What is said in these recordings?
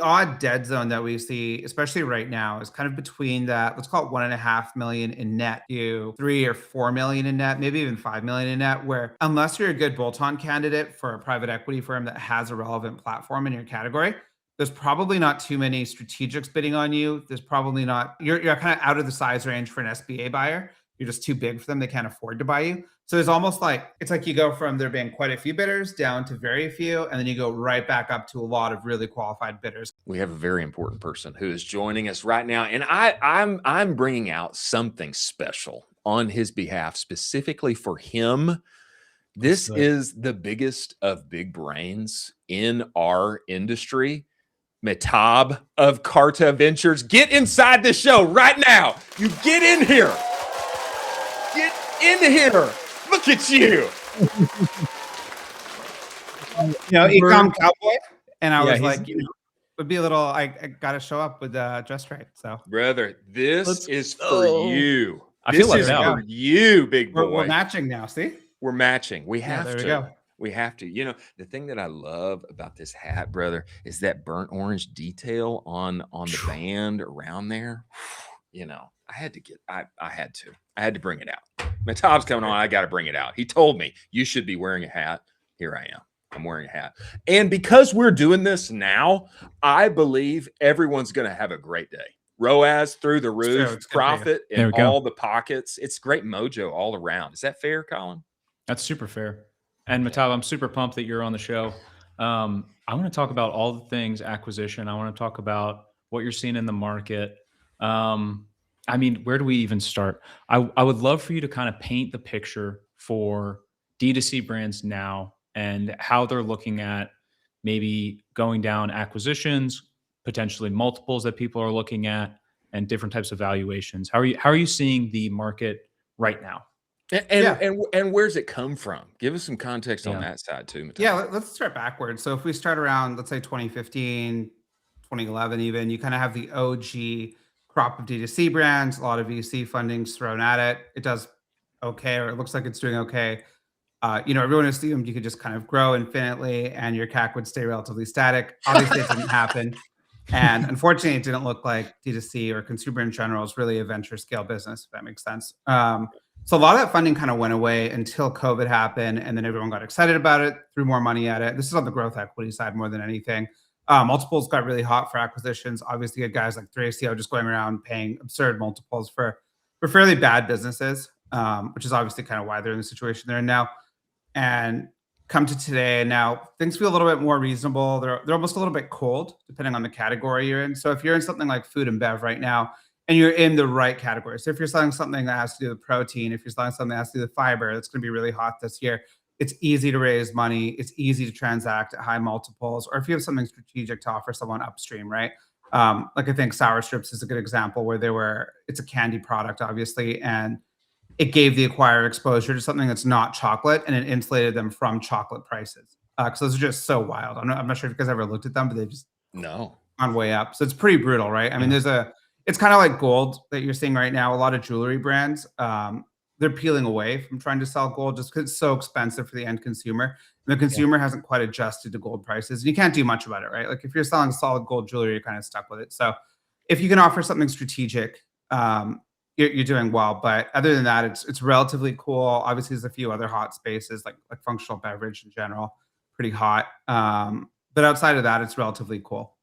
odd dead zone that we see, especially right now, is kind of between that, let's call it 1.5 million in net to 3 or 4 million in net, maybe even 5 million in net, where unless you're a good bolt-on candidate for a private equity firm that has a relevant platform in your category, there's probably not too many strategics bidding on you. There's probably not, you're kind of out of the size range for an SBA buyer. You're just too big for them. They can't afford to buy you. So it's almost like, it's like you go from there being quite a few bidders down to very few, and then you go right back up to a lot of really qualified bidders. We have a very important person who is joining us right now, and I'm bringing out something special on his behalf, specifically for him. This is the biggest of big brains in our industry. Mehtab of KARTA Ventures. Get inside the show right now. You get in here. Get in here. Look at you. Ecom cowboy. And I was like, would be a little, I got to show up with dress right. So, brother, this is for you. I feel like for you, big boy. We're matching now. See, we're matching. We have there to. We go. We have to. You know, the thing that I love about this hat, brother, is that burnt orange detail on the band around there. You know, I had to bring it out. Mehtab's coming on. I got to bring it out. He told me you should be wearing a hat. Here I am. I'm wearing a hat. And because we're doing this now, I believe everyone's going to have a great day. ROAS through the roof, profit in all the pockets. It's great mojo all around. Is that fair, Colin? That's super fair. And Mehtab, I'm super pumped that you're on the show. I want to talk about all the things acquisition. I want to talk about what you're seeing in the market. I mean, where do we even start? I would love for you to kind of paint the picture for D2C brands now and how they're looking at maybe going down acquisitions, potentially multiples that people are looking at, and different types of valuations. How are you seeing the market right now? And where's it come from? Give us some context on that side too, Mehtab. Yeah, let's start backwards. So if we start around, let's say 2015, 2011 even, you kind of have the OG crop of D2C brands, a lot of VC funding's thrown at it. It does okay, or it looks like it's doing okay. Everyone assumed you could just kind of grow infinitely and your CAC would stay relatively static. Obviously, it didn't happen. And unfortunately, it didn't look like D2C or consumer in general is really a venture scale business, if that makes sense. So a lot of that funding kind of went away until COVID happened, and then everyone got excited about it, threw more money at it. This is on the growth equity side more than anything. Multiples got really hot for acquisitions. Obviously, you had guys like 3ACO just going around paying absurd multiples for fairly bad businesses, which is obviously kind of why they're in the situation they're in now. And come to today, now things feel a little bit more reasonable. They're almost a little bit cold, depending on the category you're in. So if you're in something like food and bev right now, and you're in the right category. So if you're selling something that has to do with protein, if you're selling something that has to do with fiber, that's going to be really hot this year. It's easy to raise money. It's easy to transact at high multiples. Or if you have something strategic to offer someone upstream, right? Like I think Sour Strips is a good example where it's a candy product, obviously, and it gave the acquirer exposure to something that's not chocolate, and it insulated them from chocolate prices. Because those are just so wild. I'm not sure if you guys ever looked at them, but they've just gone way up. So it's pretty brutal, right? I mean, it's kind of like gold that you're seeing right now. A lot of jewelry brands, they're peeling away from trying to sell gold just because it's so expensive for the end consumer. And the consumer hasn't quite adjusted to gold prices. And you can't do much about it, right? Like if you're selling solid gold jewelry, you're kind of stuck with it. So if you can offer something strategic, you're doing well. But other than that, it's relatively cool. Obviously, there's a few other hot spaces like functional beverage in general, pretty hot. But outside of that, it's relatively cool.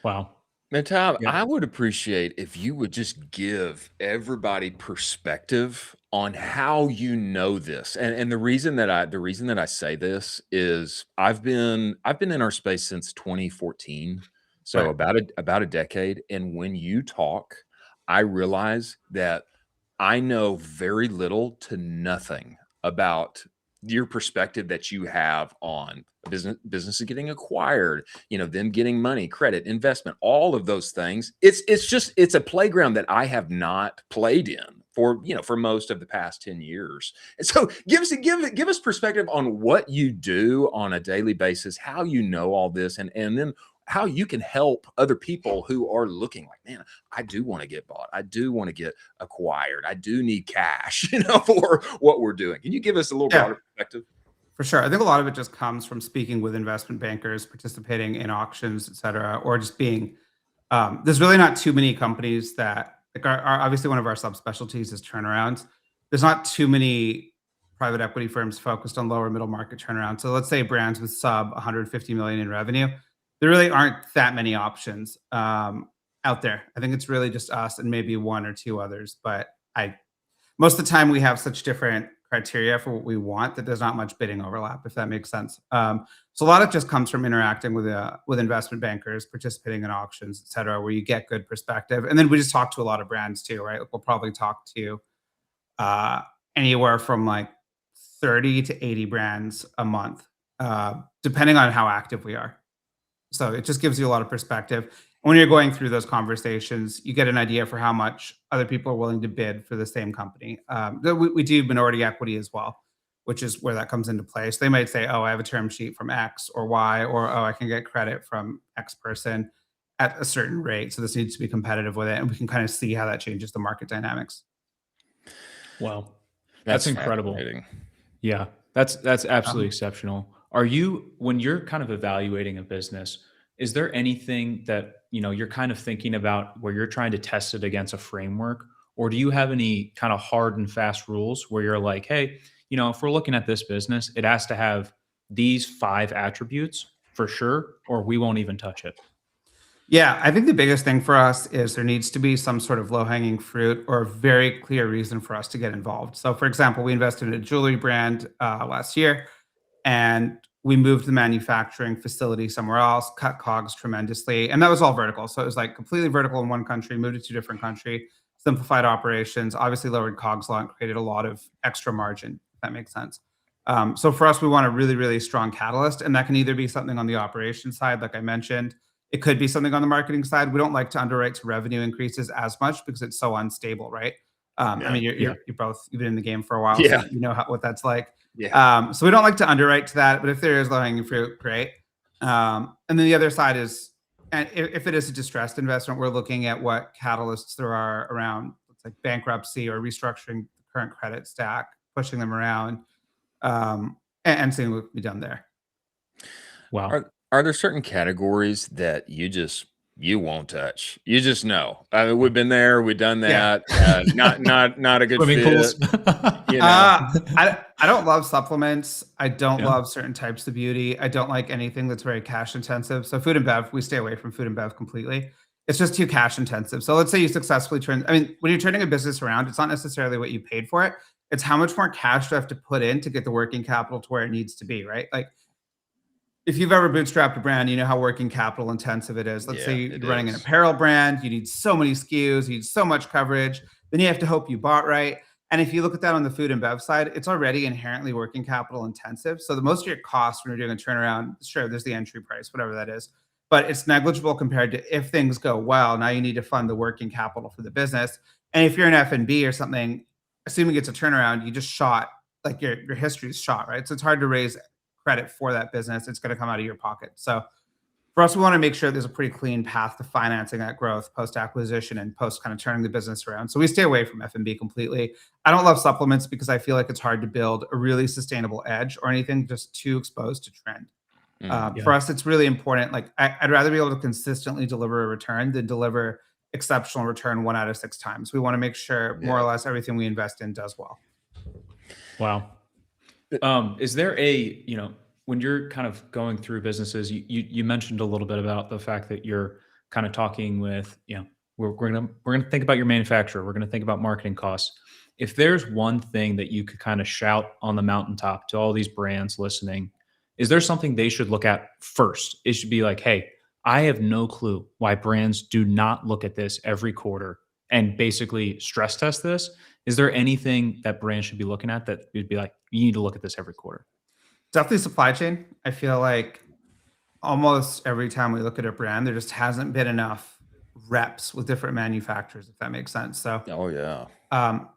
Wow. Mehtab, I would appreciate if you would just give everybody perspective on how you know this. And the reason that I say this is I've been in our space since 2014. So about a decade. And when you talk, I realize that I know very little to nothing about your perspective that you have on businesses getting acquired, them getting money, credit, investment, all of those things. It's a playground that I have not played in for most of the past 10 years. And so give us perspective on what you do on a daily basis, how you know all this, and then how you can help other people who are looking like, man, I do want to get bought. I do want to get acquired. I do need cash, for what we're doing. Can you give us a little broader perspective? For sure. I think a lot of it just comes from speaking with investment bankers, participating in auctions, et cetera, or just being there's really not too many companies that like obviously one of our subspecialties is turnarounds. There's not too many private equity firms focused on lower middle market turnaround. So let's say brands with sub 150 million in revenue, there really aren't that many options out there. I think it's really just us and maybe one or two others. But I most of the time we have such different criteria for what we want that there's not much bidding overlap, if that makes sense. So a lot of it just comes from interacting with investment bankers, participating in auctions, et cetera, where you get good perspective. And then we just talk to a lot of brands too, right? We'll probably talk to uh, anywhere from like 30 to 80 brands a month, depending on how active we are. So it just gives you a lot of perspective. When you're going through those conversations, you get an idea for how much other people are willing to bid for the same company. We do minority equity as well, which is where that comes into play. So they might say, oh, I have a term sheet from X or Y, or oh, I can get credit from X person at a certain rate. So this needs to be competitive with it. And we can kind of see how that changes the market dynamics. Wow. That's incredible. fascinating. Yeah, that's absolutely exceptional. Are you, when you're kind of evaluating a business, is there anything that, you're kind of thinking about where you're trying to test it against a framework? Or do you have any kind of hard and fast rules where you're like, hey, if we're looking at this business, it has to have these 5 attributes for sure, or we won't even touch it? Yeah, I think the biggest thing for us is there needs to be some sort of low-hanging fruit or a very clear reason for us to get involved. So, for example, we invested in a jewelry brand last year, and we moved the manufacturing facility somewhere else, cut COGS tremendously, and that was all vertical. So it was like completely vertical in one country, moved it to a different country, simplified operations, obviously lowered COGS a lot, and created a lot of extra margin. If that makes sense. So for us, we want a really, really strong catalyst, and that can either be something on the operations side, like I mentioned. It could be something on the marketing side. We don't like to underwrite to revenue increases as much because it's so unstable, right? I mean, you're both you've been in the game for a while, so you know what that's like. Yeah. So we don't like to underwrite to that, but if there is low-hanging fruit, great. And then the other side is, and if it is a distressed investment, we're looking at what catalysts there are around, like bankruptcy or restructuring the current credit stack, pushing them around, and seeing what we done there. Wow. Are there certain categories that you won't touch? You just know. I mean, we've been there, we've done that. Not a good Swimming fit. pools. I don't love supplements. I don't love certain types of beauty. I don't like anything that's very cash intensive. So food and bev, we stay away from food and bev completely. It's just too cash intensive. So let's say you successfully turn. I mean, when you're turning a business around, it's not necessarily what you paid for it. It's how much more cash do I have to put in to get the working capital to where it needs to be, right? Like, if you've ever bootstrapped a brand, you know how working capital intensive it is. Let's say you're running an apparel brand, you need so many SKUs, you need so much coverage, then you have to hope you bought right. And if you look at that on the food and bev side, it's already inherently working capital intensive. So the most of your costs when you're doing a turnaround, sure, there's the entry price, whatever that is, but it's negligible compared to if things go well. Now you need to fund the working capital for the business. And if you're an F&B or something, assuming it's a turnaround, you just shot, like your history is shot, right? So it's hard to raise credit for that business. It's going to come out of your pocket. So for us, we want to make sure there's a pretty clean path to financing that growth post acquisition and post kind of turning the business around. So we stay away from F&B completely. I don't love supplements because I feel like it's hard to build a really sustainable edge or anything just too exposed to trend. For us, it's really important. Like I'd rather be able to consistently deliver a return than deliver exceptional return 1 out of 6 times. We want to make sure more or less everything we invest in does well. Wow. Is there a, when you're kind of going through businesses, you mentioned a little bit about the fact that you're kind of talking with, we're gonna think about your manufacturer, we're gonna think about marketing costs. If there's one thing that you could kind of shout on the mountaintop to all these brands listening, is there something they should look at first? It should be like, hey, I have no clue why brands do not look at this every quarter and basically stress test this. Is there anything that brands should be looking at that you'd be like, you need to look at this every quarter? Definitely supply chain. I feel like almost every time we look at a brand, there just hasn't been enough reps with different manufacturers, if that makes sense. So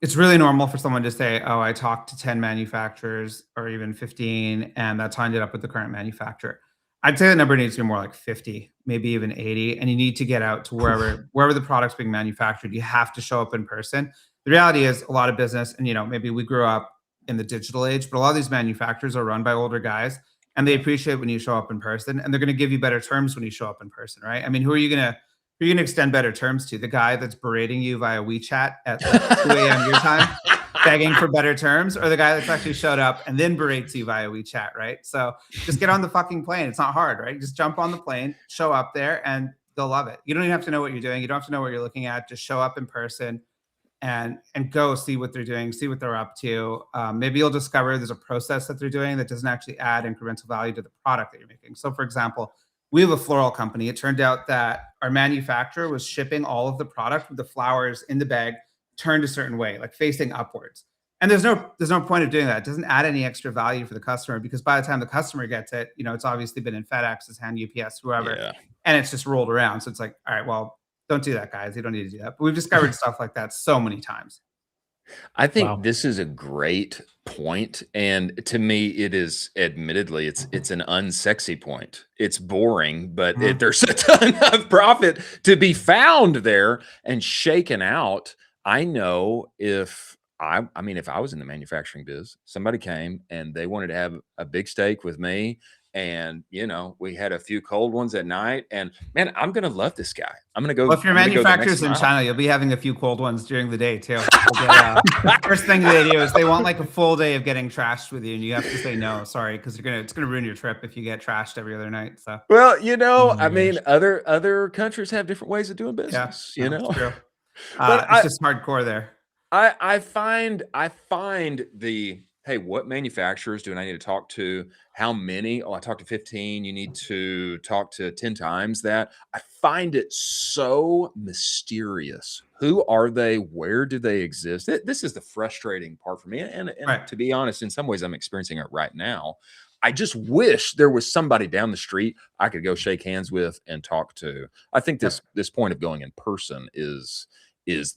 it's really normal for someone to say, oh, I talked to 10 manufacturers or even 15, and that's how I ended up with the current manufacturer. I'd say the number needs to be more like 50, maybe even 80. And you need to get out to wherever the product's being manufactured. You have to show up in person. The reality is a lot of business, and maybe we grew up in the digital age, but a lot of these manufacturers are run by older guys, and they appreciate when you show up in person, and they're going to give you better terms when you show up in person, right? I mean, who are you going to extend better terms to? The guy that's berating you via WeChat at like 2 a.m. your time, begging for better terms, or the guy that's actually showed up and then berates you via WeChat, right? So just get on the fucking plane. It's not hard, right? Just jump on the plane, show up there, and they'll love it. You don't even have to know what you're doing. You don't have to know what you're looking at. Just show up in person and go see what they're doing, see what they're up to. Maybe you'll discover there's a process that they're doing that doesn't actually add incremental value to the product that you're making. So for example, we have a floral company. It turned out that our manufacturer was shipping all of the product with the flowers in the bag turned a certain way, like facing upwards. And there's no point of doing that. It doesn't add any extra value for the customer, because by the time the customer gets it, it's obviously been in FedEx's hand, UPS, whoever, Yeah. and it's just rolled around. So it's like, all right, well, don't do that, guys. You don't need to do that. But we've discovered stuff like that so many times. I think Wow. this is a great point, and to me, it is admittedly it's an unsexy point. It's boring, but there's a ton of profit to be found there and shaken out. I know if I mean, if I was in the manufacturing biz, somebody came and they wanted to have a big steak with me, and we had a few cold ones at night, and man, I'm gonna love this guy. I'm gonna go. Well, if your I'm gonna go the manufacturer's next in mile. China, you'll be having a few cold ones during the day too. First thing they do is they want like a full day of getting trashed with you, and you have to say no, sorry, because it's gonna ruin your trip if you get trashed every other night. So Well, Oh my I mean, gosh. other countries have different ways of doing yeah, business, no, it's true. But It's just hardcore there. I find the, hey, what manufacturers do I need to talk to? How many? Oh, I talked to 15. You need to talk to 10 times that. I find it so mysterious. Who are they? Where do they exist? This is the frustrating part for me. And Right. to be honest, in some ways, I'm experiencing it right now. I just wish there was somebody down the street I could go shake hands with and talk to. I think this point of going in person is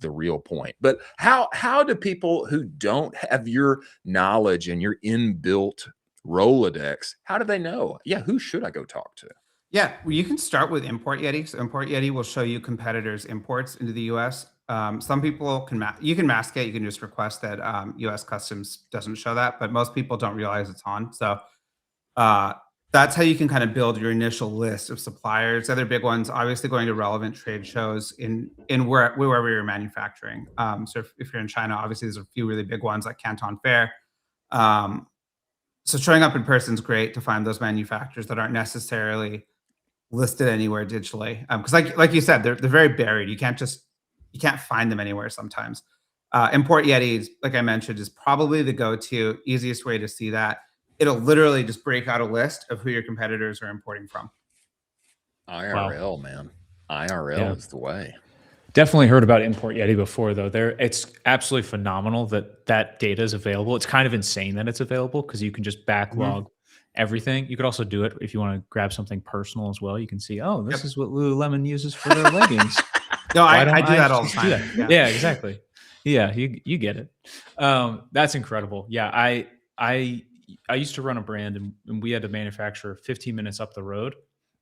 the real point. But how do people who don't have your knowledge and your inbuilt Rolodex, how do they know? Yeah, who should I go talk to? Yeah, well, you can start with Import Yeti. So Import Yeti will show you competitors' imports into the U.S. Some people you can mask it. You can just request that U.S. Customs doesn't show that, but most people don't realize it's on. So that's how you can kind of build your initial list of suppliers. Other big ones, obviously, going to relevant trade shows in wherever you're manufacturing. So if you're in China, obviously there's a few really big ones like Canton Fair. So showing up in person is great to find those manufacturers that aren't necessarily listed anywhere digitally, because like you said, they're very buried. You can't find them anywhere sometimes. Import Yeti, like I mentioned, is probably the go-to easiest way to see that. It'll literally just break out a list of who your competitors are importing from. IRL, man. IRL Yeah. is the way. Definitely heard about Import Yeti before, though. It's absolutely phenomenal that data is available. It's kind of insane that it's available because you can just backlog everything. You could also do it if you want to grab something personal as well. You can see, oh, this is what Lululemon uses for their leggings. No, Why I don't do that all the just do time. that? Yeah, exactly. Yeah, you get it. That's incredible. Yeah, I used to run a brand, and we had a manufacturer 15 minutes up the road,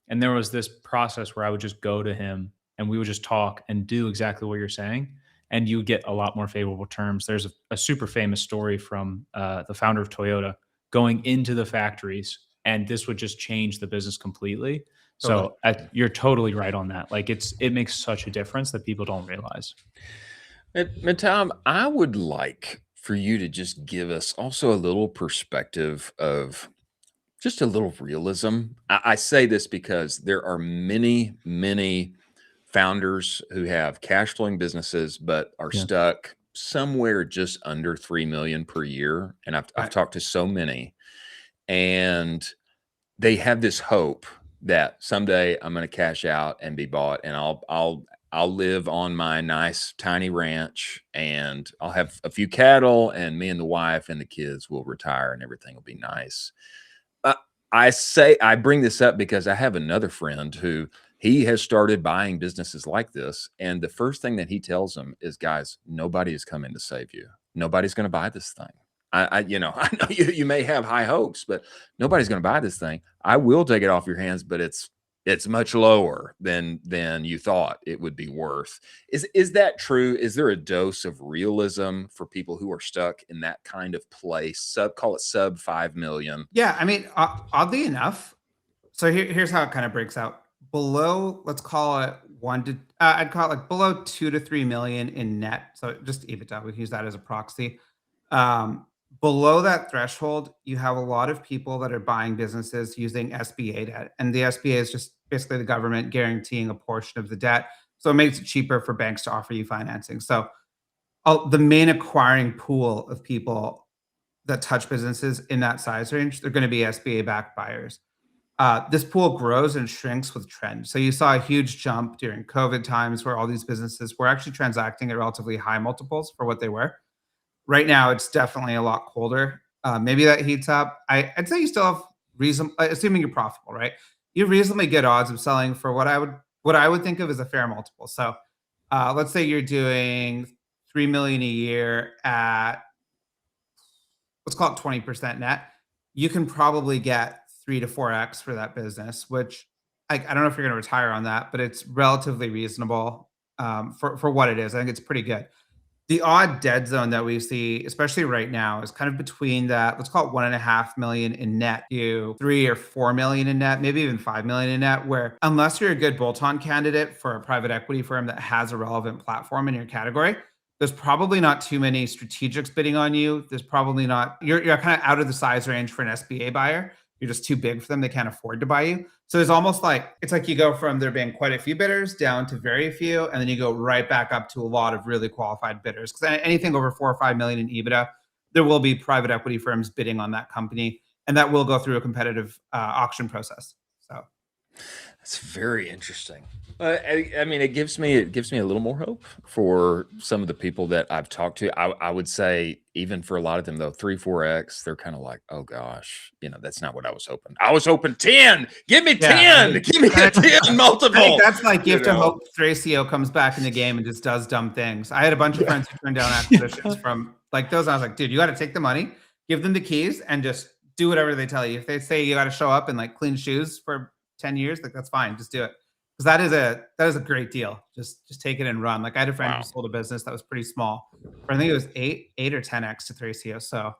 and there was this process where I would just go to him and we would just talk and do exactly what you're saying, and you get a lot more favorable terms. There's a super famous story from the founder of Toyota going into the factories, and this would just change the business completely. So you're totally right on that. Like it makes such a difference that people don't realize. And Tom, I would like for you to just give us also a little perspective of just a little realism. I say this because there are many, many founders who have cash flowing businesses, but are stuck somewhere just under 3 million per year. And I've talked to so many, and they have this hope that someday I'm going to cash out and be bought, and I'll live on my nice tiny ranch, and I'll have a few cattle, and me and the wife and the kids will retire and everything will be nice. I bring this up because I have another friend who he has started buying businesses like this. And the first thing that he tells them is, guys, nobody is coming to save you. Nobody's going to buy this thing. I know you may have high hopes, but nobody's going to buy this thing. I will take it off your hands, but it's It's much lower than you thought it would be worth. Is that true? Is there a dose of realism for people who are stuck in that kind of place? Call it sub 5 million. Yeah, I mean, oddly enough, so here's how it kind of breaks out. Below, let's call it I'd call it like below 2 to 3 million in net. So just EBITDA, we can use that as a proxy. Um, Below that threshold, you have a lot of people that are buying businesses using SBA debt, and the SBA is just basically the government guaranteeing a portion of the debt. So it makes it cheaper for banks to offer you financing. So the main acquiring pool of people that touch businesses in that size range, they're going to be SBA backed buyers. This pool grows and shrinks with trend. So you saw a huge jump during COVID times where all these businesses were actually transacting at relatively high multiples for what they were. Right now, it's definitely a lot colder. Maybe that heats up. I'd say you still have reason, assuming you're profitable, right? You have reasonably good odds of selling for what I would think of as a fair multiple. So let's say you're doing 3 million a year at, let's call it 20% net. You can probably get 3 to 4x for that business, which I don't know if you're going to retire on that, but it's relatively reasonable for what it is. I think it's pretty good. The odd dead zone that we see, especially right now, is kind of between that, let's call it 1.5 million in net to 3 or 4 million in net, maybe even 5 million in net, where unless you're a good bolt-on candidate for a private equity firm that has a relevant platform in your category, there's probably not too many strategics bidding on you. There's probably not, you're kind of out of the size range for an SBA buyer. You're just too big for them. They can't afford to buy you. So there's almost like, it's like you go from there being quite a few bidders down to very few, and then you go right back up to a lot of really qualified bidders. Because anything over 4 or 5 million in EBITDA, there will be private equity firms bidding on that company, and that will go through a competitive auction process. So that's very interesting. I mean, it gives me a little more hope for some of the people that I've talked to. I would say even for a lot of them though, 3-4x, they're kind of like, oh gosh, that's not what I was hoping. I was hoping 10. Give me 10. Give me a 10 multiple. I think that's like you have to hope Thracio comes back in the game and just does dumb things. I had a bunch of friends who turned down acquisitions from like those. I was like, dude, you got to take the money, give them the keys, and just do whatever they tell you. If they say you got to show up in like clean shoes for 10 years, like that's fine, just do it. Because that is a great deal. Just take it and run. Like I had a friend who sold a business that was pretty small. I think it was 8 or 10x to Thracio. So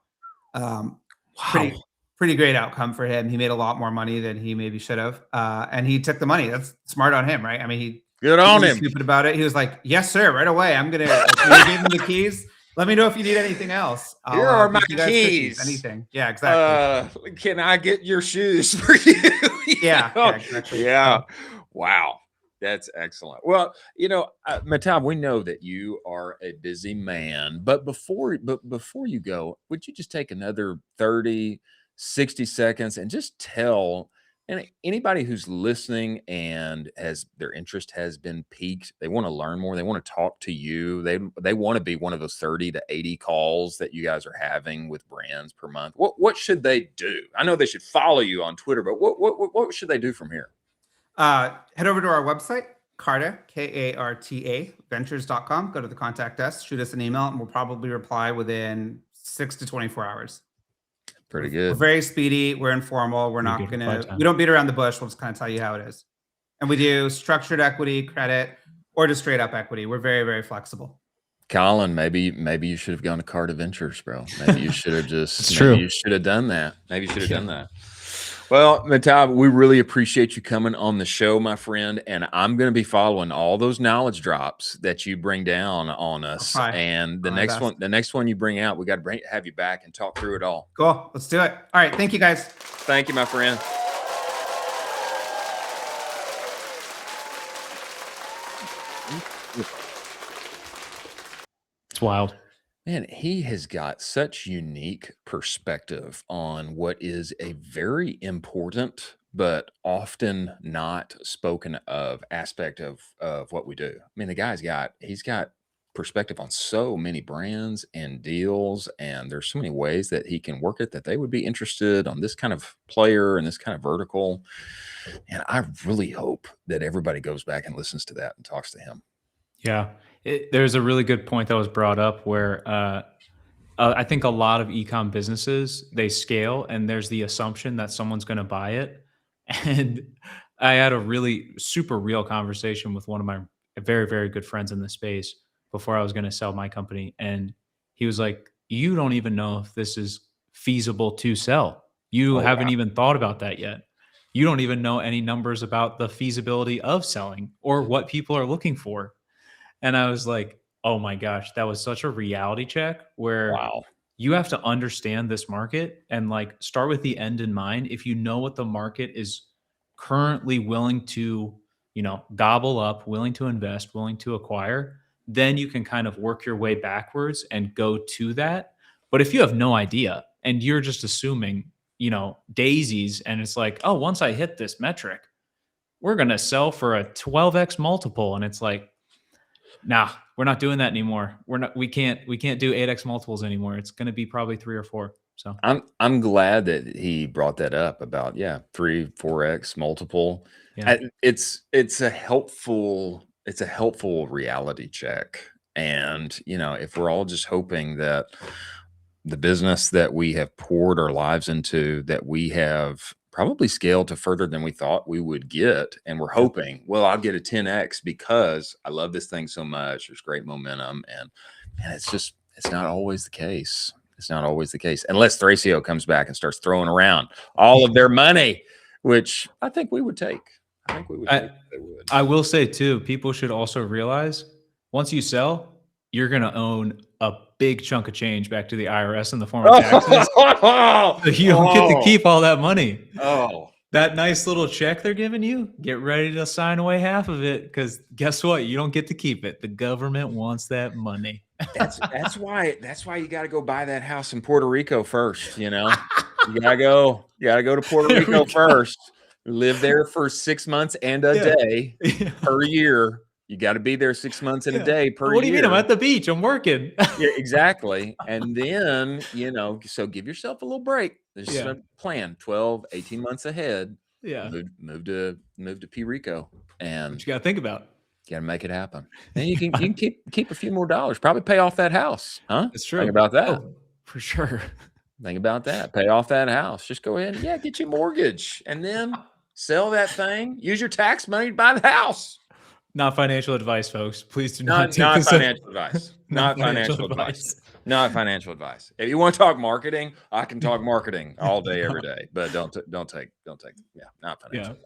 pretty great outcome for him. He made a lot more money than he maybe should have. And he took the money. That's smart on him, right? I mean, he was stupid about it. He was like, yes, sir, right away. I'm gonna give him the keys. Let me know if you need anything else. Here are my keys. Anything. Yeah, exactly. Can I get your shoes for you? Yeah, exactly. Yeah. Wow. That's excellent. Well, Mehtab, we know that you are a busy man, but before you go, would you just take another 30, 60 seconds and just tell anybody who's listening and their interest has been piqued, they want to learn more, they want to talk to you, they want to be one of those 30 to 80 calls that you guys are having with brands per month. What should they do? I know they should follow you on Twitter, but what should they do from here? Head over to our website, KARTA, KARTA, ventures.com. Go to the contact us, shoot us an email, and we'll probably reply within 6 to 24 hours. Pretty good. We're very speedy. We're informal. We don't beat around the bush. We'll just kind of tell you how it is. And we do structured equity, credit, or just straight up equity. We're very, very flexible. Colin, maybe you should have gone to KARTA Ventures, bro. Maybe you should have you should have done that. Maybe you should have done that. Well, Mehtab, we really appreciate you coming on the show, my friend. And I'm going to be following all those knowledge drops that you bring down on us. And the next one you bring out, we got to have you back and talk through it all. Cool. Let's do it. All right. Thank you, guys. Thank you, my friend. It's wild. Man, he has got such unique perspective on what is a very important but often not spoken of aspect of what we do. I mean, the guy's he's got perspective on so many brands and deals, and there's so many ways that he can work it that they would be interested on this kind of player and this kind of vertical. And I really hope that everybody goes back and listens to that and talks to him. Yeah. There's a really good point that was brought up where I think a lot of e-com businesses, they scale and there's the assumption that someone's going to buy it. And I had a really super real conversation with one of my very, very good friends in the space before I was going to sell my company. And he was like, "You don't even know if this is feasible to sell. You Oh, haven't wow. even thought about that yet. You don't even know any numbers about the feasibility of selling or what people are looking for." And I was like, "Oh my gosh, that was such a reality check where Wow. you have to understand this market and like start with the end in mind. If you know what the market is currently willing to, gobble up, willing to invest, willing to acquire, then you can kind of work your way backwards and go to that. But if you have no idea and you're just assuming, daisies, and it's like, oh, once I hit this metric, we're going to sell for a 12x multiple. And it's like, nah, we're not doing that anymore. We can't do 8x multiples anymore. It's going to be probably 3 or 4. So I'm glad that he brought that up about 3-4x multiple. yeah. It's a helpful reality check. And if we're all just hoping that the business that we have poured our lives into, that we have probably scaled to further than we thought we would get, and we're hoping, well, I'll get a 10x because I love this thing so much. There's great momentum, and it's not always the case. It's not always the case unless Thracio comes back and starts throwing around all of their money, which I think we would take. I think we would take if they would. I will say too, people should also realize once you sell, you're going to own a big chunk of change back to the IRS in the form of taxes. So you don't get to keep all that money. Oh, That nice little check they're giving you, get ready to sign away half of it, because guess what? You don't get to keep it. The government wants that money. that's why you got to go buy that house in Puerto Rico first. You gotta go to Puerto There Rico we go. first. Live there for 6 months and a Yeah. day Yeah. per year. You got to be there 6 months and a Yeah. day per What do you year. mean? I'm at the beach. I'm working. Yeah, exactly. And then, so give yourself a little break. There's Yeah. a plan 12, 18 months ahead. Yeah. Move to Puerto Rico, and What you got to think about. got to make it happen. Then you can keep a few more dollars, probably pay off that house. Huh? It's true. Think about that. Oh, for sure. Think about that. Pay off that house. Just go ahead and get your mortgage, and then sell that thing. Use your tax money to buy the house. Not financial advice, folks. Please do not take Not this financial advice. Not financial advice. Not financial advice. If you want to talk marketing, I can talk marketing all day, every day. But don't take. Yeah, not financial advice.